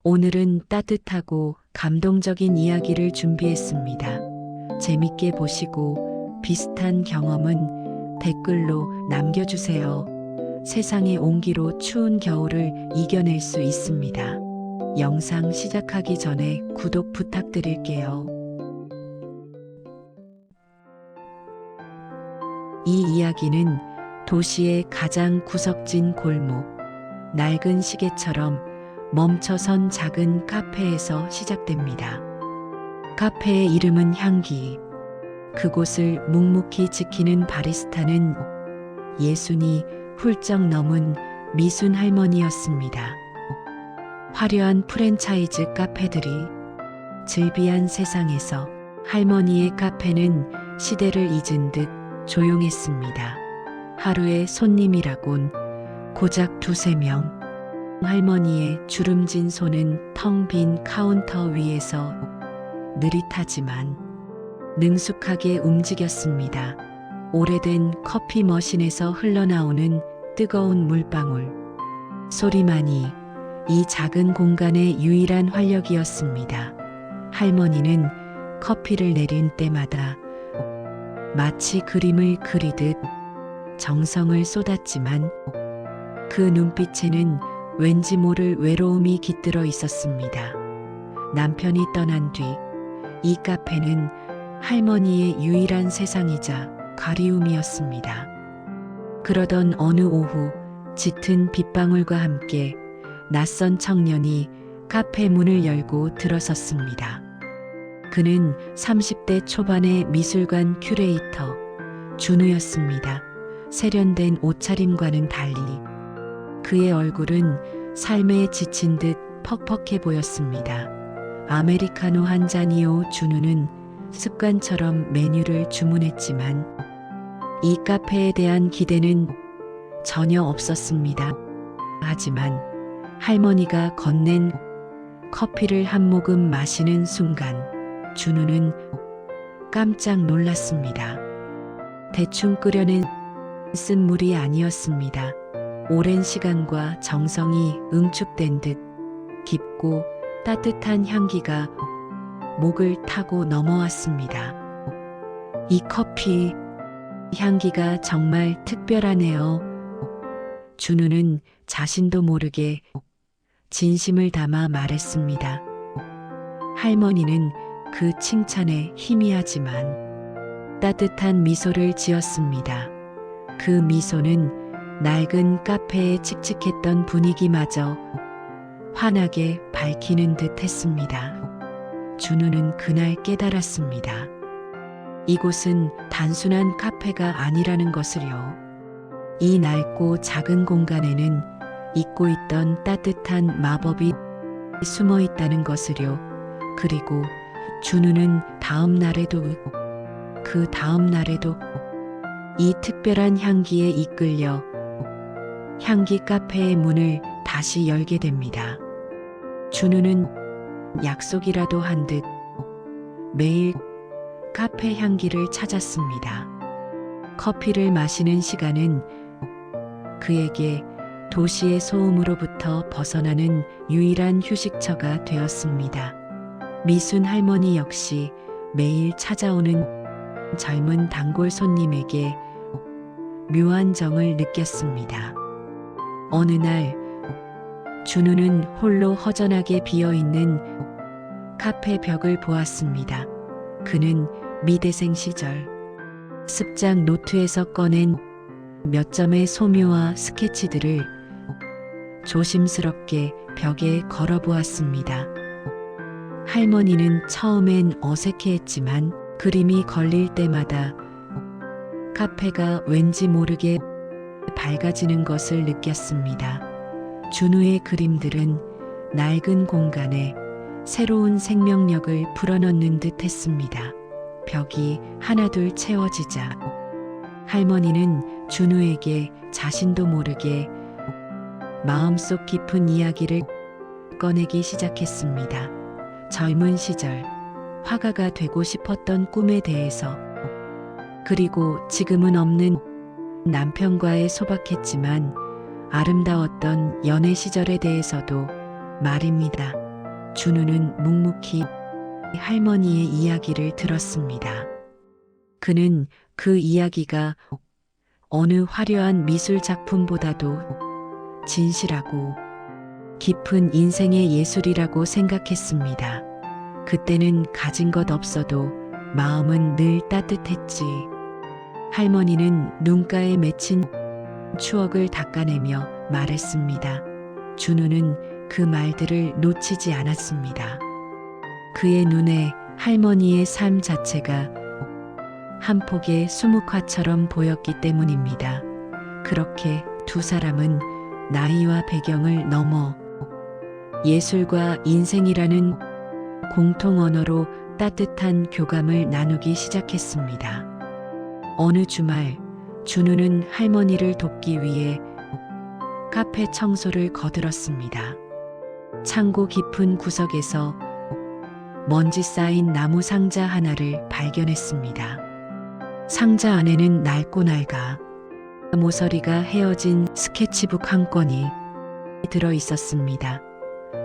오늘은 따뜻하고 감동적인 이야기를 준비했습니다. 재밌게 보시고 비슷한 경험은 댓글로 남겨주세요. 세상의 온기로 추운 겨울을 이겨낼 수 있습니다. 영상 시작하기 전에 구독 부탁드릴게요. 이 이야기는 도시의 가장 구석진 골목, 낡은 시계처럼 멈춰선 작은 카페에서 시작됩니다. 카페의 이름은 향기. 그곳을 묵묵히 지키는 바리스타는 예순이 훌쩍 넘은 미순 할머니였습니다. 화려한 프랜차이즈 카페들이 즐비한 세상에서 할머니의 카페는 시대를 잊은 듯 조용했습니다. 하루의 손님이라곤 고작 두세 명. 할머니의 주름진 손은 텅 빈 카운터 위에서 느릿하지만 능숙하게 움직였습니다. 오래된 커피 머신에서 흘러나오는 뜨거운 물방울 소리만이 이 작은 공간의 유일한 활력이었습니다. 할머니는 커피를 내린 때마다 마치 그림을 그리듯 정성을 쏟았지만 그 눈빛에는 왠지 모를 외로움이 깃들어 있었습니다. 남편이 떠난 뒤 이 카페는 할머니의 유일한 세상이자 그리움이었습니다. 그러던 어느 오후 짙은 빗방울과 함께 낯선 청년이 카페 문을 열고 들어섰습니다. 그는 30대 초반의 미술관 큐레이터 준우였습니다. 세련된 옷차림과는 달리 그의 얼굴은 삶에 지친 듯 퍽퍽해 보였습니다. 아메리카노 한 잔이요. 준우는 습관처럼 메뉴를 주문했지만 이 카페에 대한 기대는 전혀 없었습니다. 하지만 할머니가 건넨 커피를 한 모금 마시는 순간 준우는 깜짝 놀랐습니다. 대충 끓여낸 쓴 물이 아니었습니다. 오랜 시간과 정성이 응축된 듯 깊고 따뜻한 향기가 목을 타고 넘어왔습니다. 이 커피 향기가 정말 특별하네요. 준우는 자신도 모르게 진심을 담아 말했습니다. 할머니는 그 칭찬에 희미하지만 따뜻한 미소를 지었습니다. 그 미소는 낡은 카페의 칙칙했던 분위기마저 환하게 밝히는 듯 했습니다. 준우는 그날 깨달았습니다. 이곳은 단순한 카페가 아니라는 것을요. 이 낡고 작은 공간에는 잊고 있던 따뜻한 마법이 숨어 있다는 것을요. 그리고 준우는 다음 날에도 그 다음 날에도 이 특별한 향기에 이끌려 향기 카페의 문을 다시 열게 됩니다. 준우는 약속이라도 한 듯 매일 카페 향기를 찾았습니다. 커피를 마시는 시간은 그에게 도시의 소음으로부터 벗어나는 유일한 휴식처가 되었습니다. 미순 할머니 역시 매일 찾아오는 젊은 단골 손님에게 묘한 정을 느꼈습니다. 어느 날 준우는 홀로 허전하게 비어있는 카페 벽을 보았습니다. 그는 미대생 시절 습작 노트에서 꺼낸 몇 점의 소묘와 스케치들을 조심스럽게 벽에 걸어보았습니다. 할머니는 처음엔 어색해했지만 그림이 걸릴 때마다 카페가 왠지 모르게 밝아지는 것을 느꼈습니다. 준우의 그림들은 낡은 공간에 새로운 생명력을 불어넣는 듯 했습니다. 벽이 하나둘 채워지자 할머니는 준우에게 자신도 모르게 마음속 깊은 이야기를 꺼내기 시작했습니다. 젊은 시절 화가가 되고 싶었던 꿈에 대해서, 그리고 지금은 없는 남편과의 소박했지만 아름다웠던 연애 시절에 대해서도 말입니다. 준우는 묵묵히 할머니의 이야기를 들었습니다. 그는 그 이야기가 어느 화려한 미술 작품보다도 진실하고 깊은 인생의 예술이라고 생각했습니다. 그때는 가진 것 없어도 마음은 늘 따뜻했지. 할머니는 눈가에 맺힌 추억을 닦아내며 말했습니다. 준우는 그 말들을 놓치지 않았습니다. 그의 눈에 할머니의 삶 자체가 한 폭의 수묵화처럼 보였기 때문입니다. 그렇게 두 사람은 나이와 배경을 넘어 예술과 인생이라는 공통 언어로 따뜻한 교감을 나누기 시작했습니다. 어느 주말, 준우는 할머니를 돕기 위해 카페 청소를 거들었습니다. 창고 깊은 구석에서 먼지 쌓인 나무 상자 하나를 발견했습니다. 상자 안에는 낡고 낡아 모서리가 헤어진 스케치북 한 권이 들어 있었습니다.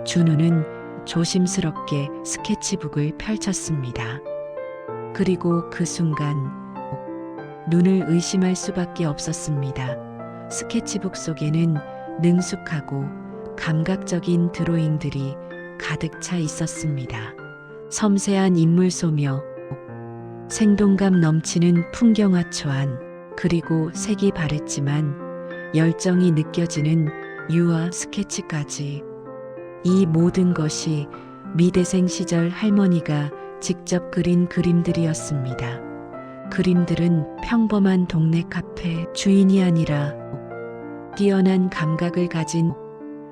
준우는 조심스럽게 스케치북을 펼쳤습니다. 그리고 그 순간 눈을 의심할 수밖에 없었습니다. 스케치북 속에는 능숙하고 감각적인 드로잉들이 가득 차 있었습니다. 섬세한 인물 소묘, 생동감 넘치는 풍경화 초안, 그리고 색이 바랬지만 열정이 느껴지는 유화 스케치까지. 이 모든 것이 미대생 시절 할머니가 직접 그린 그림들이었습니다. 그림들은 평범한 동네 카페 주인이 아니라 뛰어난 감각을 가진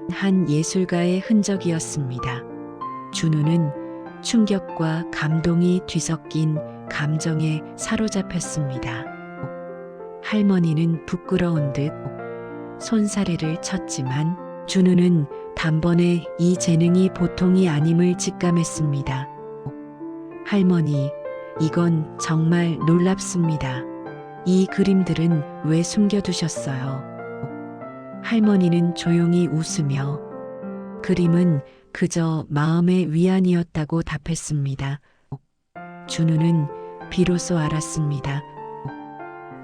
한 예술가의 흔적이었습니다. 준우는 충격과 감동이 뒤섞인 감정에 사로잡혔습니다. 할머니는 부끄러운 듯 손사래를 쳤지만 준우는 단번에 이 재능이 보통이 아님을 직감했습니다. 할머니, 이건 정말 놀랍습니다. 이 그림들은 왜 숨겨두셨어요? 할머니는 조용히 웃으며 그림은 그저 마음의 위안이었다고 답했습니다. 준우는 비로소 알았습니다.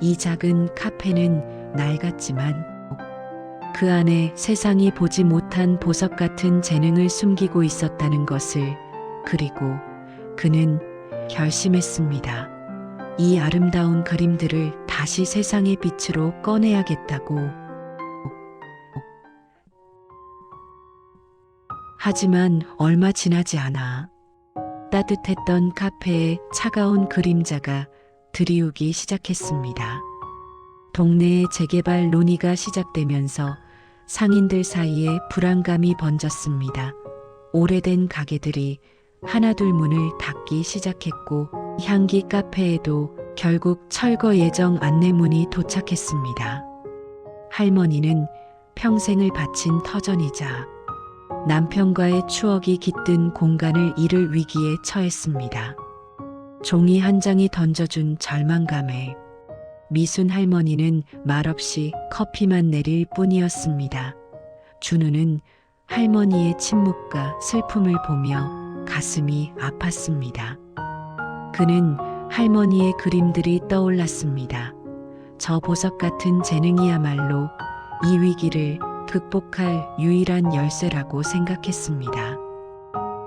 이 작은 카페는 낡았지만 그 안에 세상이 보지 못한 보석 같은 재능을 숨기고 있었다는 것을. 그리고 그는 결심했습니다. 이 아름다운 그림들을 다시 세상의 빛으로 꺼내야겠다고. 하지만 얼마 지나지 않아 따뜻했던 카페에 차가운 그림자가 들이우기 시작했습니다. 동네의 재개발 논의가 시작되면서 상인들 사이에 불안감이 번졌습니다. 오래된 가게들이 하나둘 문을 닫기 시작했고 향기 카페에도 결국 철거 예정 안내문이 도착했습니다. 할머니는 평생을 바친 터전이자 남편과의 추억이 깃든 공간을 잃을 위기에 처했습니다. 종이 한 장이 던져준 절망감에 미순 할머니는 말없이 커피만 내릴 뿐이었습니다. 준우는 할머니의 침묵과 슬픔을 보며 가슴이 아팠습니다. 그는 할머니의 그림들이 떠올랐습니다. 저 보석 같은 재능이야말로 이 위기를 극복할 유일한 열쇠라고 생각했습니다.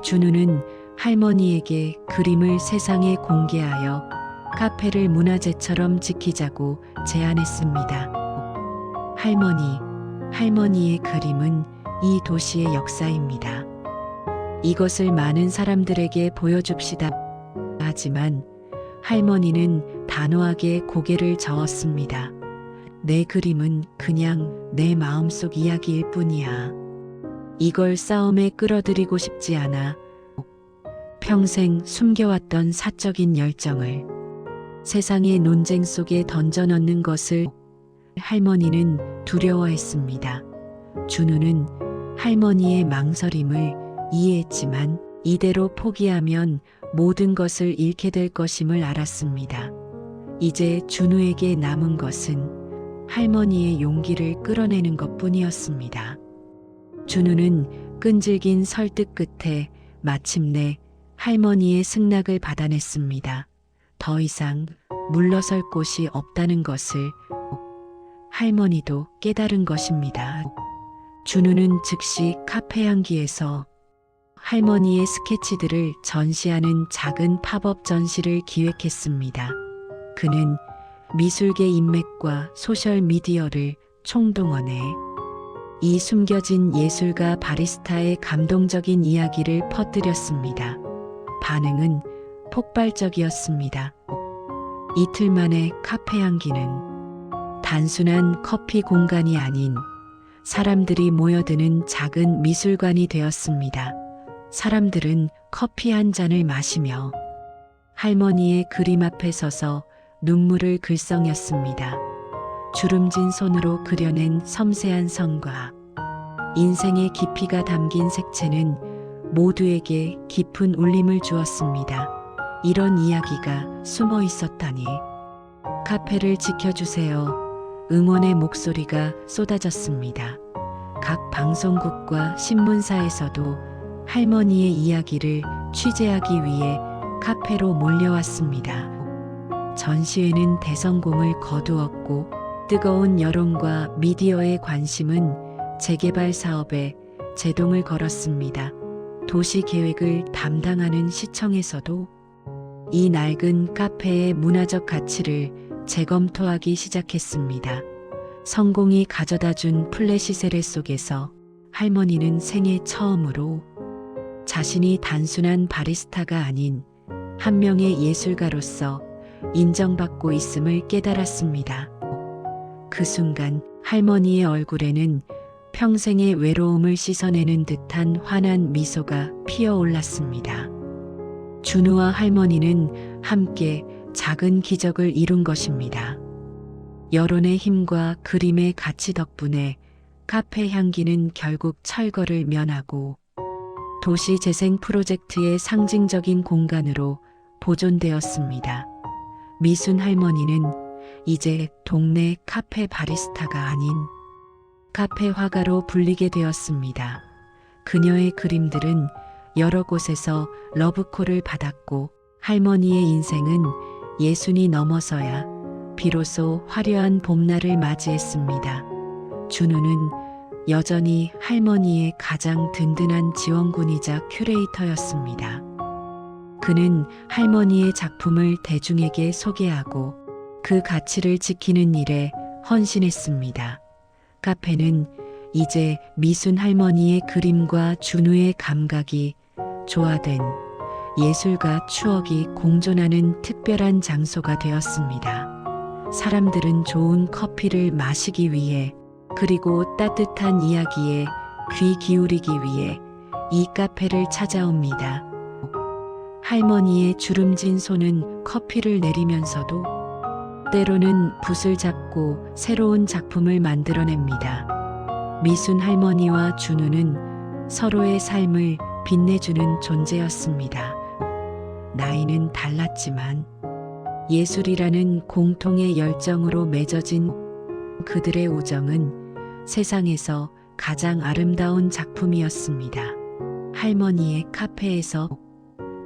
준우는 할머니에게 그림을 세상에 공개하여 카페를 문화재처럼 지키자고 제안했습니다. 할머니의 그림은 이 도시의 역사입니다. 이것을 많은 사람들에게 보여줍시다. 하지만 할머니는 단호하게 고개를 저었습니다. 내 그림은 그냥 내 마음속 이야기일 뿐이야. 이걸 싸움에 끌어들이고 싶지 않아. 평생 숨겨왔던 사적인 열정을 세상의 논쟁 속에 던져넣는 것을 할머니는 두려워했습니다. 준우는 할머니의 망설임을 이해했지만 이대로 포기하면 모든 것을 잃게 될 것임을 알았습니다. 이제 준우에게 남은 것은 할머니의 용기를 끌어내는 것뿐이었습니다. 준우는 끈질긴 설득 끝에 마침내 할머니의 승낙을 받아냈습니다. 더 이상 물러설 곳이 없다는 것을 할머니도 깨달은 것입니다. 준우는 즉시 카페 향기에서 할머니의 스케치들을 전시하는 작은 팝업 전시를 기획했습니다. 그는 미술계 인맥과 소셜미디어를 총동원해 이 숨겨진 예술가 바리스타의 감동적인 이야기를 퍼뜨렸습니다. 반응은 폭발적이었습니다. 이틀 만에 카페 향기는 단순한 커피 공간이 아닌 사람들이 모여드는 작은 미술관이 되었습니다. 사람들은 커피 한 잔을 마시며 할머니의 그림 앞에 서서 눈물을 글썽였습니다. 주름진 손으로 그려낸 섬세한 선과 인생의 깊이가 담긴 색채는 모두에게 깊은 울림을 주었습니다. 이런 이야기가 숨어 있었다니. 카페를 지켜주세요. 응원의 목소리가 쏟아졌습니다. 각 방송국과 신문사에서도 할머니의 이야기를 취재하기 위해 카페로 몰려왔습니다. 전시회는 대성공을 거두었고 뜨거운 여론과 미디어의 관심은 재개발 사업에 제동을 걸었습니다. 도시 계획을 담당하는 시청에서도 이 낡은 카페의 문화적 가치를 재검토하기 시작했습니다. 성공이 가져다준 플래시 세례 속에서 할머니는 생애 처음으로 자신이 단순한 바리스타가 아닌 한 명의 예술가로서 인정받고 있음을 깨달았습니다. 그 순간 할머니의 얼굴에는 평생의 외로움을 씻어내는 듯한 환한 미소가 피어올랐습니다. 준우와 할머니는 함께 작은 기적을 이룬 것입니다. 여론의 힘과 그림의 가치 덕분에 카페 향기는 결국 철거를 면하고 도시 재생 프로젝트의 상징적인 공간으로 보존되었습니다. 미순 할머니는 이제 동네 카페 바리스타가 아닌 카페 화가로 불리게 되었습니다. 그녀의 그림들은 여러 곳에서 러브콜을 받았고 할머니의 인생은 예순이 넘어서야 비로소 화려한 봄날을 맞이했습니다. 준우는 여전히 할머니의 가장 든든한 지원군이자 큐레이터였습니다. 그는 할머니의 작품을 대중에게 소개하고 그 가치를 지키는 일에 헌신했습니다. 카페는 이제 미순 할머니의 그림과 준우의 감각이 조화된 예술과 추억이 공존하는 특별한 장소가 되었습니다. 사람들은 좋은 커피를 마시기 위해 그리고 따뜻한 이야기에 귀 기울이기 위해 이 카페를 찾아옵니다. 할머니의 주름진 손은 커피를 내리면서도 때로는 붓을 잡고 새로운 작품을 만들어냅니다. 미순 할머니와 준우는 서로의 삶을 빛내주는 존재였습니다. 나이는 달랐지만 예술이라는 공통의 열정으로 맺어진 그들의 우정은 세상에서 가장 아름다운 작품이었습니다. 할머니의 카페에서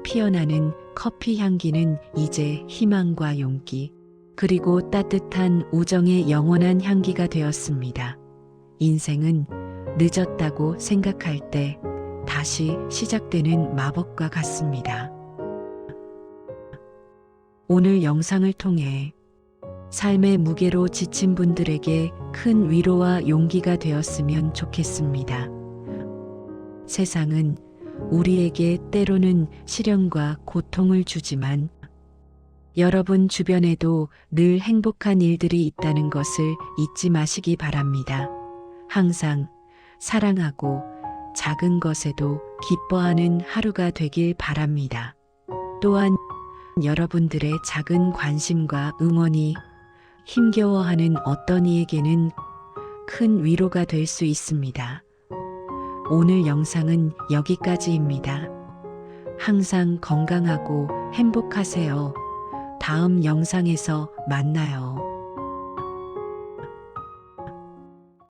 피어나는 커피 향기는 이제 희망과 용기, 그리고 따뜻한 우정의 영원한 향기가 되었습니다. 인생은 늦었다고 생각할 때 다시 시작되는 마법과 같습니다. 오늘 영상을 통해 삶의 무게로 지친 분들에게 큰 위로와 용기가 되었으면 좋겠습니다. 세상은 우리에게 때로는 시련과 고통을 주지만 여러분 주변에도 늘 행복한 일들이 있다는 것을 잊지 마시기 바랍니다. 항상 사랑하고 작은 것에도 기뻐하는 하루가 되길 바랍니다. 또한 여러분들의 작은 관심과 응원이 힘겨워하는 어떤 이에게는 큰 위로가 될 수 있습니다. 오늘 영상은 여기까지입니다. 항상 건강하고 행복하세요. 다음 영상에서 만나요.